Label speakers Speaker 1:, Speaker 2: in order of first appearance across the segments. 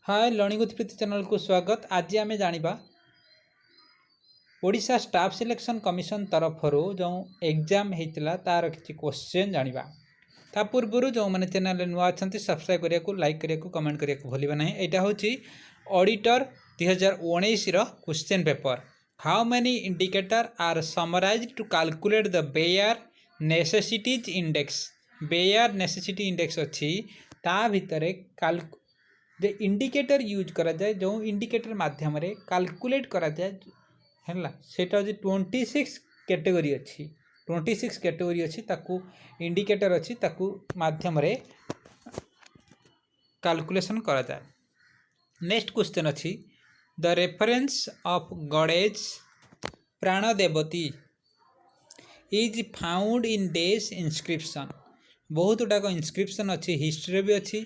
Speaker 1: Hi learning with Preeti channel को स्वागत। आज आम जाना ओडिशा स्टाफ सिलेक्शन कमिशन तरफ जो एग्जाम होता तार किसी क्वेश्चन जाना ता पूर्व जो मैंने चैनल नुआ अच्छा सब्सक्राइब करने को लाइक करने को कमेंट करने को भूलिए ना। यहाँ हूँ auditor 2019 question paper. How many indicator are summarised to calculate the bare necessities index. Bare necessity index अच्छी ता भितर जे इंडिकेटर यूज करा जाए जो इंडिकेटर माध्यम रे कैलकुलेट करा जाए है सेटा हूँ 26 कैटेगरी अच्छी 26 कैटेगरी अच्छी ताकू इंडिकेटर अच्छी ताकू माध्यम रे कैलकुलेशन करा जाए। नेक्स्ट क्वेश्चन अच्छी द रेफरेंस ऑफ गॉडेज प्राणदेवती इज फाउंड इन देश इनस्क्रिप्शन। बहुत गुड़ाक इनस्क्रिप्शन अच्छी हिस्ट्री भी अच्छी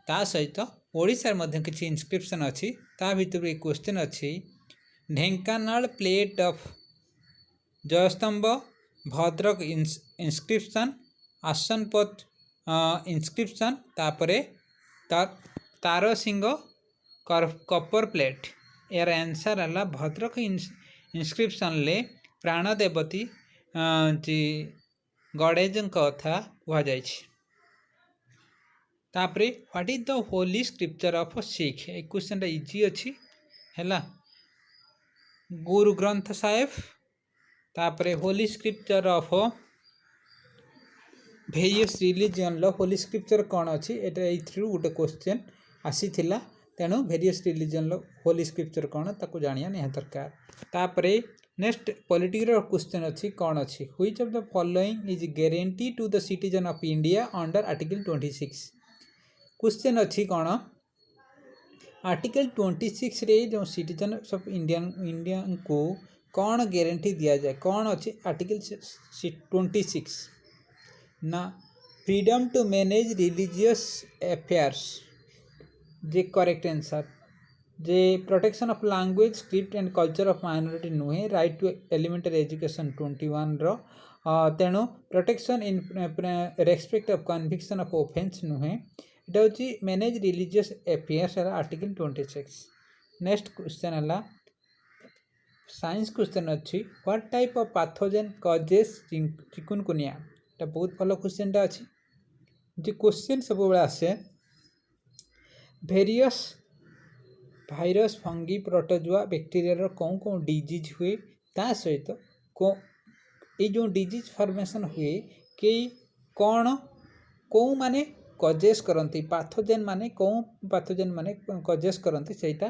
Speaker 1: ता सहित ओडिशार मध्य किसी इनस्क्रिप्शन अच्छी ता भितर एक क्वेश्चन अच्छी ढेंकानाल प्लेट ऑफ जयस्तंभ भद्रक इनस्क्रिप्शन आसनपत इनस्क्रिप्शन तापरे तारसिंह कपर प्लेट। यार आंसर है भद्रक इनस्क्रिप्शन ले प्राणदेवती गणेश कथा कहुई। तापरे what is the Holi scripture of Sikh. एक क्वेश्चन इजी अच्छी है गुरु ग्रंथ साहेब। तापरे Holi scripture of various religion low Holi scripture कौन अच्छी एथरू गोटे क्वेश्चन आसी तेणु वेरियस रिलीजन लो होली स्क्रिप्चर कौन ताको जानिया निहा दरकार। तापरे नेक्स्ट पॉलिटिकल क्वेश्चन अच्छी कौन अच्छी which of the following is guarantee to the citizen of India under article 26। Question अच्छी कौन आर्टिकल 26 रे जो सिटीजन ऑफ इंडिया को कौन गारंटी दिया जाए कौन अच्छी आर्टिकल 26 ना freedom to manage religious affairs जे करेक्ट आंसर जे protection of language script and culture of minority नुहे राइट टू एलिमेंटरी एजुकेशन 21 रो तेणु protection in respect of conviction of offence नुहे इटा हूँ मैनेज रिलीजियस अफेयर्स है आर्टिकल 26। नेक्स्ट क्वेश्चन है साइंस क्वेश्चन अच्छी what type of pathogen causes chikungunya. এটা बहुत भल क्वेश्चनटा अच्छी जे क्वेश्चन सब आसे various virus fungi protozoa bacteria कौन कौन डिजीज हुए ता सहित ये जो डिजीज फॉर्मेशन हुए कि कौन कौ माने कजेस करती पैथोजेन माने कौ पैथोजेन माने कजेस करती सेटा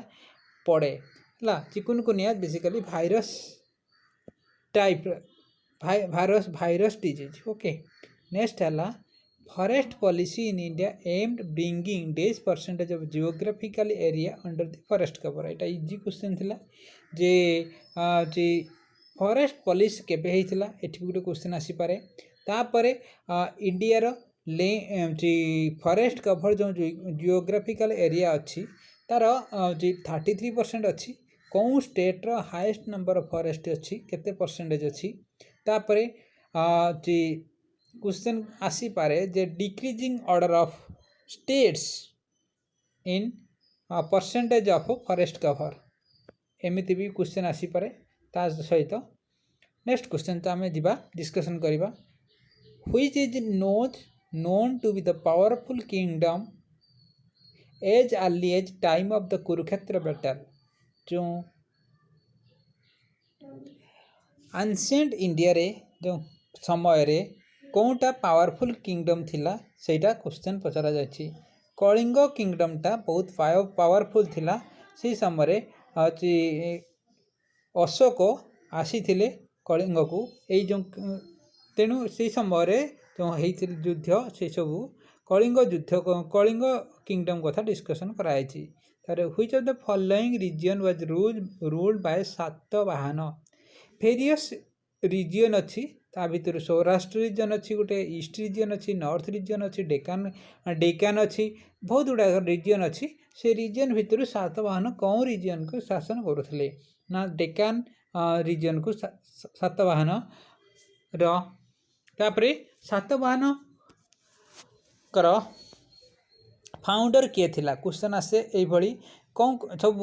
Speaker 1: पड़े है chikungunya basically virus type virus disease. Okay next है forest policy in India aimed bringing days percentage of geographical area under the forest cover. यहाँ इजी क्वेश्चन थिला जे फॉरेस्ट पॉलिसी केबे होता ये गोटे क्वेश्चन आसीपे। तापर इंडियार फॉरेस्ट कवर जो जियोग्राफिकल एरिया अच्छी तार 33% अच्छी कौन स्टेट रो हाईएस्ट नंबर ऑफ फॉरेस्ट अच्छी केते परसेंटेज अच्छी। तापर क्वेश्चन आसीपे जे decreasing order of states in percentage of forest cover एमती भी क्वेश्चन आसीपे ता सहित। नेक्स्ट क्वेश्चन तो आम जा डिस्कसन करवा which is known to be the powerful kingdom as early as time of the Kurukshetra battle। जो एंशिएंट इंडिया रे जो समय रे कौनटा पावरफुल किंगडम थिला सेटा क्वेश्चन पचरा जाछि। कलिंग किंगडम टा बहुत पावरफुल थिला से समय रे अशोक आसी थिले कलिंग को एई जो तेणु से समय रे जो होते युद्ध से सब कलिंग युद्ध कलिंग किंगडम कथा डिस्कसन कराई। Which of the following region was ruled by Satavahana. Various region अच्छी ता भीतर सौराष्ट्र रीजन अच्छी गोटे ईस्ट रीजन अच्छी नॉर्थ रीजन अच्छी डेकान अच्छी बहुत गुड़ा रीजन अच्छी से रीजन भितर सातवाहन कौन रीजन को शासन करुले ना डेकान रीजन को सातवाहन तापरे सातवाहन कर फाउंडर किए थिला क्वेश्चन आसे एई भली कौन सब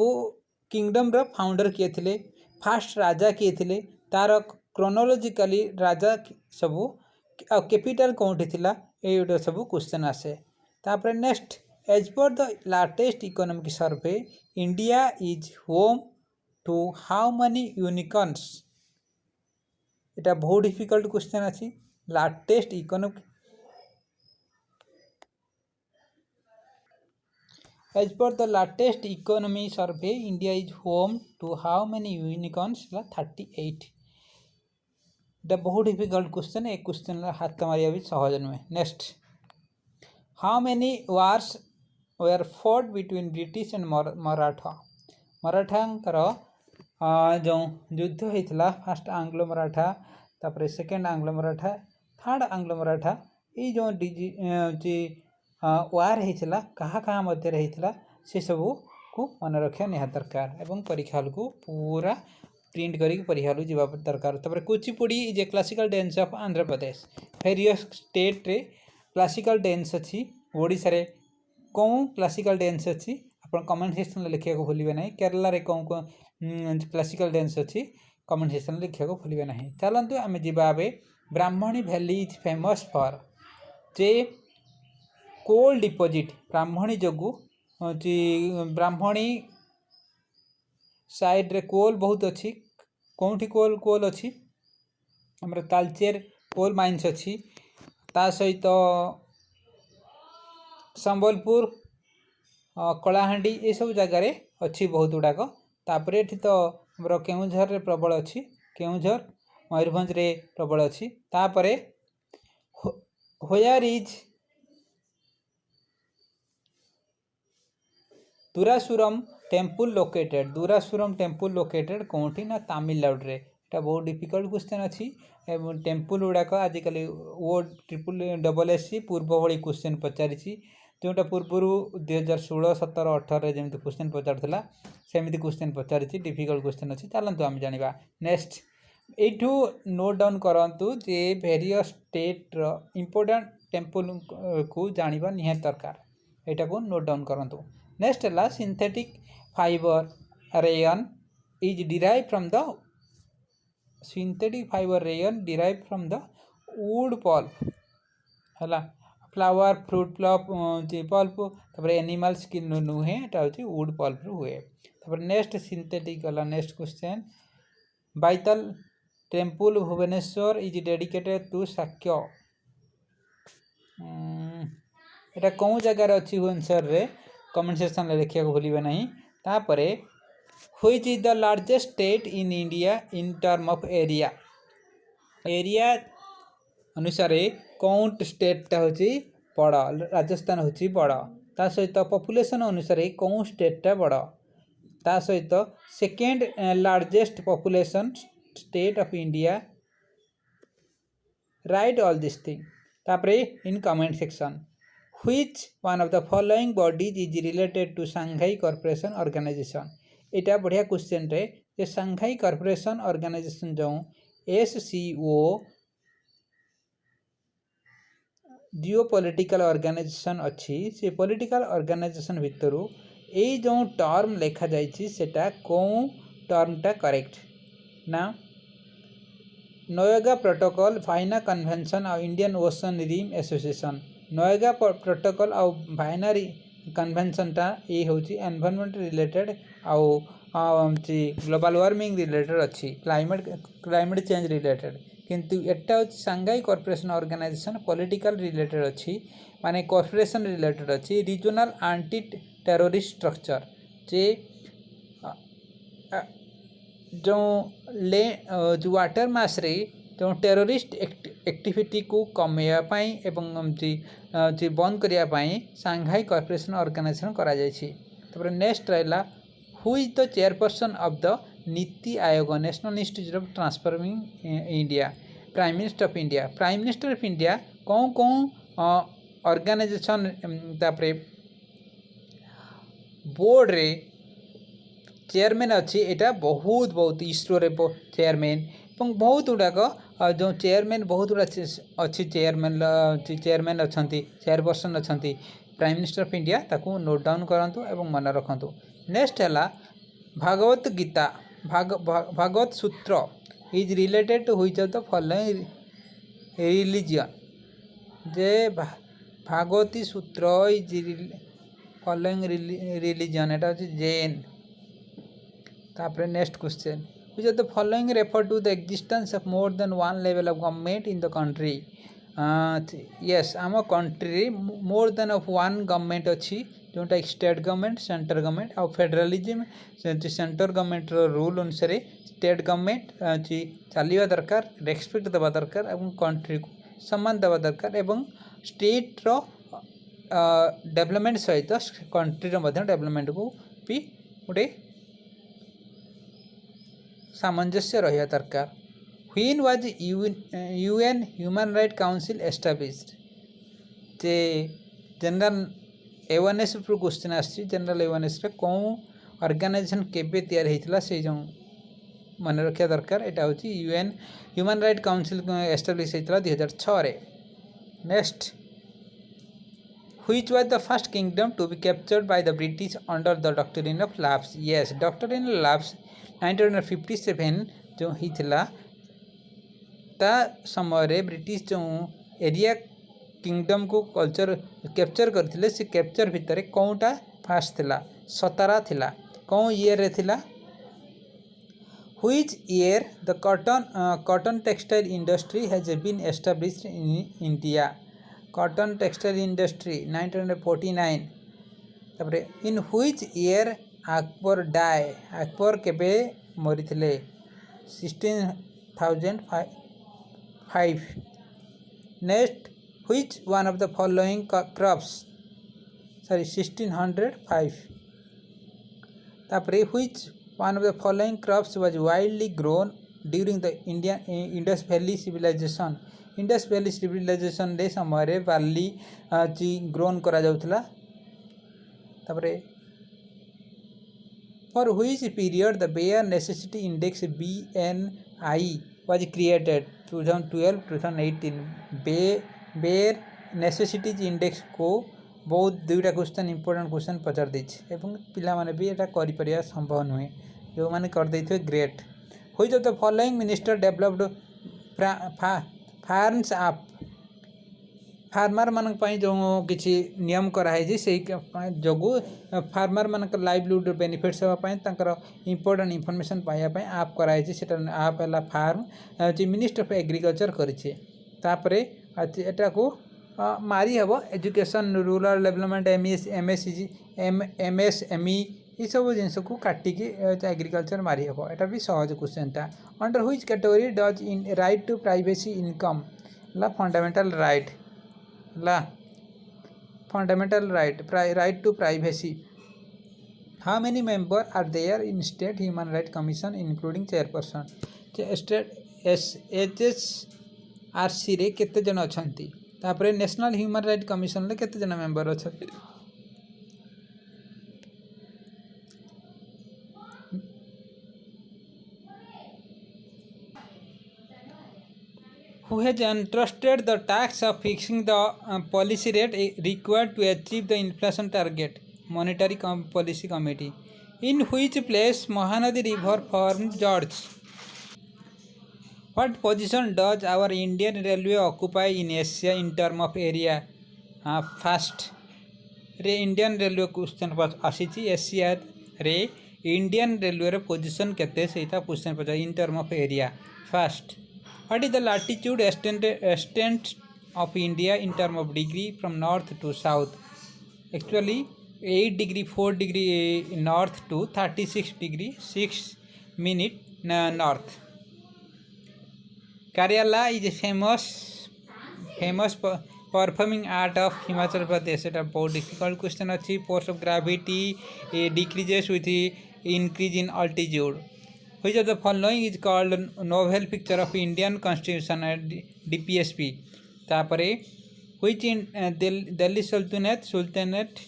Speaker 1: किंगडम रो फाउंडर किए थिले फास्ट राजा किए थिले तार क्रोनोलॉजिकली राजा सब कैपिटल कोठी थिला एटा सब क्वेश्चन आसे तापर next as per the latest economic survey India is home to how many unicorns एटा बहुत डिफिकल्ट क्वेश्चन अछि latest economic As per the latest economy survey, India is home to how many unicorns? 38. The बहुत difficult question. एक question हाथ मारिया भी सहज नुहे. Next, how many wars were fought between British and Maratha? मराठांकर जो युद्ध होता फास्ट आंग्लो मराठा तापर second Anglo Maratha third Anglo Maratha ये जो वार होता कहाँ कहाँ मध्य होता से सब को मन रखा निहात दरकार एवं परीक्षा को पूरा प्रिंट करके परीक्षा जावा दरकार तापर Kuchipudi is a classical dance of Andhra Pradesh various state रे क्लासिकल डांस अच्छी ओडिशा रे कौन क्लासिकल डांस अच्छी आप कमेंट सेक्शन में लिखा भूलिए ना केरला रे कौन कौन क्लासिकल डांस अच्छी कमेंट सेक्शन में लिखा भूलिए ना चलतु आम जा Brahmani valley is famous for जे कोल डिपोजिट ब्राह्मणी जोगु ब्राह्मणी साइड रे कोल बहुत अच्छी कौटी कोल कोल अच्छी हमर तालचेर कोल माइंस अच्छी ता सहित संबलपुर कलाहांडी ये सब जगार अच्छी बहुत गुड़ाक तापर ये तो हमर केउझर रे प्रबल अच्छी केउझर मयूरभंज रे प्रबल अच्छी तापर व्हेयर इज दुरासुरम टेम्पल लोकेटेड कौटी ना तमिलनाडु रे एटा बहुत डिफिकल्ट क्वेश्चन अच्छी टेम्पल गुड़ाक आजिकल ओ SSC पूर्व भली क्वेश्चन पचारि जोटा पूर्वर 2016, 17, 18 जमी क्वेश्चन पचारूला सेमती क्वेश्चन पचारि डिफिकल्ट क्वेश्चन अच्छी चलते आम जाना नेक्स्ट यू नोट डाउन करूँ जे वेरियस स्टेट रो इम्पोर्टेंट टेम्पल को जाना निहात दरकार यहाँ को नोट डाउन करूँ नेक्स्ट है synthetic fibre rayon is derive from the synthetic fibre rayon derive from the wood pulp है फ्लावर फ्रूट पल्प तापर एनिमल स्किन नुहे एटा होची वुड पल्प हुए तापर नेक्स्ट सिंथेटिक गला next question Baital temple Bhubaneswar is dedicated to Shakya एटा कौन जगार अच्छी भुवनेश्वर रे कमेंट सेक्शन में लिखा भूलिए ना तापर which is the largest state in India in term of area अनुसार कौन स्टेटा हूँ बड़ राजस्थान हूँ बड़ ता सहित पॉपुलेशन अनुसार कौन स्टेटा बड़ ता सहित second largest population state of India right all this thing तापर in comment section Which one of the following bodies is related to Shanghai Cooperation Organization? इटा बढ़िया क्वेश्चन रे ये Shanghai Cooperation Organization जो SCO जियोपॉलिटिकल ऑर्गेनाइजेशन अच्छी से political organisation भितरु ये जो टर्म लिखा जाइए सेटा कौन टर्मटा करेक्ट ना नोएगा प्रोटोकॉल वाइना कन्वेंशन और Indian ocean rim association Nagoya protocol और वाइना कन्वेंशनटा ये हूँ एनवायरनमेंट रिलेटेड आउ ग्लोबल वार्मिंग रिलेटेड अच्छी क्लाइमेट चेंज रिलेटेड किंतु एटा हूँ Shanghai cooperation organisation political related अच्छी माने कॉर्पोरेशन रिलेटेड अच्छी रीजनल एंटी टेररिस्ट स्ट्रक्चर जे जो वाटर मास रे जो टेररिस्ट एक्टिविटी को कमेवाई एवं बंद करने सांघाई कॉर्पोरेशन ऑर्गेनाइजेशन करा तापर नेक्स्ट रहा who is the chairperson of the NITI Aayog national institute of transforming India prime minister of India कौन कौन ऑर्गेनाइजेशन तापर बोर्ड रे चेयरमैन अच्छी एटा बहुत बहुत इसरो रे चेयरमैन बहुत गुड़ाक जो चेयरमैन बहुत गुड़ा अच्छी चेयरमैन अच्छा चेयरपर्सन अच्छा प्राइम मिनिस्टर ऑफ इंडिया ताकू नोट डाउन करंतु एवं मन रखंतु। नेक्स्ट है Bhagavat Gita Bhagavat Sutra is related to which of the following religion जे Bhagavati Sutra is following religion एटा होची जैन। तापर next question which of the following refer to the existence of more than one level of government in the country. Yes आम country more than of one government अच्छी जोटा state government central government और federalism central government rule अनुसार state government चलवा दरकार respect देवा दरकार और कंट्री को सम्मान देवा दरकार एवं स्टेट रो डेवलपमेंट सहित कंट्री डेवलपमेंट को भी गोटे सामंजस्य रहा दरकार। When was UN human right council established J general awareness पर क्वेश्चन आसी जनरल अवेयरनेस कौन ऑर्गेनाइजेशन केबे तैयार होता से जो मन रखा दरकार यहाँ हूँ UN human right council establish होता 2006। Next which was the first kingdom to be captured by the British under the doctrine of lapse. Yes doctrine lapse 1957 जो होता ता समय ब्रिटिश जो एरिया किंगडम को कल्चर कैप्चर करथिले से कैप्चर भितर कौनटा फास्ट थिला सतारा थिला कौन ईयर रे थिला। Which year the cotton textile industry has been established in India. Cotton textile industry 1949। तापरे in which year Akbar died Akbar केबे मरी थिले 1605। Next which one of the following crops 1605। तापरे which one of the following crops was widely grown during the Indian Indus valley civilisation. Indus valley civilisation रे समय barley grown करा जाउथला। तापरे for which period the bare necessity index BNI was created 2012-2018। Bear necessities index को बहुत दुईटा question important question पचार देछि एवं पिला माने भी एटा करि परिया संभव नुहे जो माने कर दैथिवे great. Which of the following minister developed farms आप फार्मर मान जो किसी नियम कराई से जोगु फार्मर मान लाइवलीहुड बेनिफिट्स होगा इंपोर्टेंट इनफॉरमेशन पाइबापी आप कराई आप है फार्म जी मिनिस्टर ऑफ एग्रीकल्चर करें एटा को मारी हम एजुकेशन रूरल डेवलपमेंट MSME ये सब जिनस को काटिकी एग्रीकल्चर मारी हम एटा भी सहज क्वेश्चन टा। Under which category does in right to privacy income ला फंडामेंटल राइट ला fundamental right to privacy. How many member are there in state human right commission including chairperson. State HHRC रे केते जन अछंती तापरे नेशनल ह्यूमन राइट कमीशन रे केते जन member अछंती। Who has entrusted the task of fixing the policy rate required to achieve the inflation target? Monetary Policy Committee. In which place Mahanadi River formed George? What position does our Indian Railway occupy in Asia in terms of area? First रे Indian railway question आसी Asia रे Indian railway position केते सहीता question पचार in term of area. First what is the latitude extent of India in term of degree from north to south. Actually 8 degree 4 degree north to 36 degree 6 minute north. Kerala is a famous performing art of Himachal Pradesh. It is बहुत difficult question अच्छी। Force of gravity decreases with increase in altitude. Which of the following is called novel picture of Indian Constitution DPSP? तापरे which in Delhi Sultanate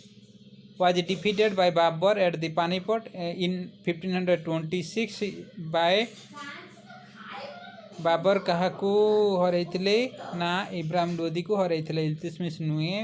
Speaker 1: was defeated by Babur at the Panipat in 1526 by Babar क्या हरई ना इब्राहिम लोदी को हरई इल्तुतमिश नुहे